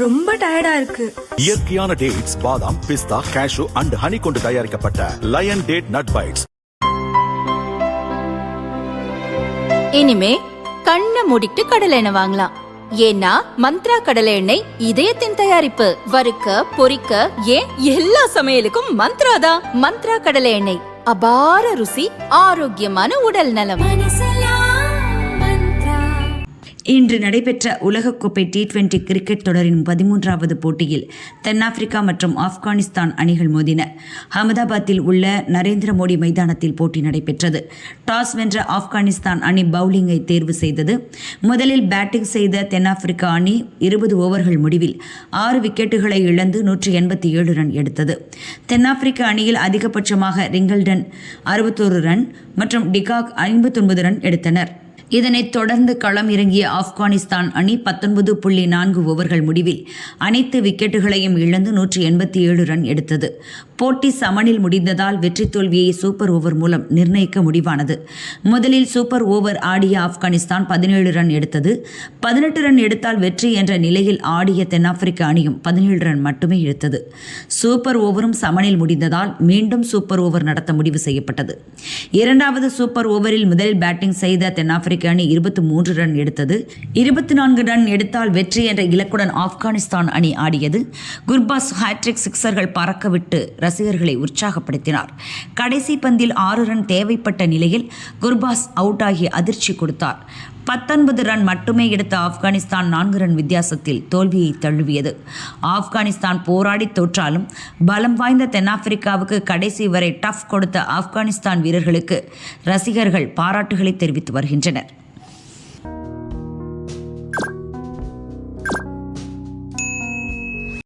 ரொம்ப டயர்டா இருக்கு. இயற்கையான டேட்ஸ், பாதாம், பிஸ்தா, கேஷு அண்ட் ஹனி கொண்டு தயாரிக்கப்பட்ட லயன் டேட் நட் பைட்ஸ். இனிமே கண்ணை மூடிட்டு கடலை எண்ணெய் வாங்கலாம். ஏன்னா மந்த்ரா கடலை எண்ணெய் இதயத்தின் தயாரிப்பு. வறுக்க, பொரிக்க, ஏன் எல்லா சமையலுக்கும் மந்த்ரா தான். மந்த்ரா கடலை எண்ணெய், அபார ருசி, ஆரோக்கியமான உடல் நலம். இன்று நடைபெற்ற உலகக்கோப்பை T20 கிரிக்கெட் தொடரின் 13வது போட்டியில் தென்னாப்பிரிக்கா மற்றும் ஆப்கானிஸ்தான் அணிகள் மோதின. அகமதாபாத்தில் உள்ள நரேந்திர மோடி மைதானத்தில் போட்டி நடைபெற்றது. டாஸ் வென்ற ஆப்கானிஸ்தான் அணி பவுலிங்கை தேர்வு செய்தது. முதலில் பேட்டிங் செய்த தென்னாப்பிரிக்கா அணி 20 ஓவர்கள் முடிவில் 6 விக்கெட்டுகளை இழந்து 187 ரன் எடுத்தது. தென்னாப்பிரிக்க அணியில் அதிகபட்சமாக ரிங்கல்டன் 61 ரன் மற்றும் டிகாக் 59 ரன் எடுத்தனர். இதனைத் தொடர்ந்து களம் இறங்கிய ஆப்கானிஸ்தான் அணி 19.4 ஓவர்கள் முடிவில் அனைத்து விக்கெட்டுகளையும் இழந்து 187 ரன் எடுத்தது. போட்டி சமனில் முடிந்ததால் வெற்றி தோல்வியை சூப்பர் ஓவர் மூலம் நிர்ணயிக்க முடிவானது. முதலில் சூப்பர் ஓவர் ஆடிய ஆப்கானிஸ்தான் 17 ரன் எடுத்தது. 18 ரன் எடுத்தால் வெற்றி என்ற நிலையில் ஆடிய தென்னாப்பிரிக்க அணியும் 17 ரன் மட்டுமே எடுத்தது. சூப்பர் ஓவரும் சமனில் முடிந்ததால் மீண்டும் சூப்பர் ஓவர் நடத்த முடிவு செய்யப்பட்டது. இரண்டாவது சூப்பர் ஓவரில் முதலில் பேட்டிங் செய்த தென்னாப்பிரிக்க அணி 23 ரன் எடுத்தது. 24 ரன் எடுத்தால் வெற்றி என்ற இலக்குடன் ஆப்கானிஸ்தான் அணி ஆடியது. குர்பாஸ் ஹேட்ரிக் சிக்சர்கள் பறக்கவிட்டு ரசிகர்களை உற்சாகப்படுத்தினார். கடைசி பந்தில் 6 ரன் தேவைப்பட்ட நிலையில் குர்பாஸ் அவுட் ஆகி அதிர்ச்சி கொடுத்தார். 19 ரன் மட்டுமே எடுத்த ஆப்கானிஸ்தான் 4 ரன் வித்தியாசத்தில் தோல்வியை தழுவியது. ஆப்கானிஸ்தான் போராடி தோற்றாலும் பலம் வாய்ந்த தென்னாப்பிரிக்காவுக்கு கடைசி வரை டஃப் கொடுத்த ஆப்கானிஸ்தான் வீரர்களுக்கு ரசிகர்கள் பாராட்டுகளை தெரிவித்து வருகின்றனர்.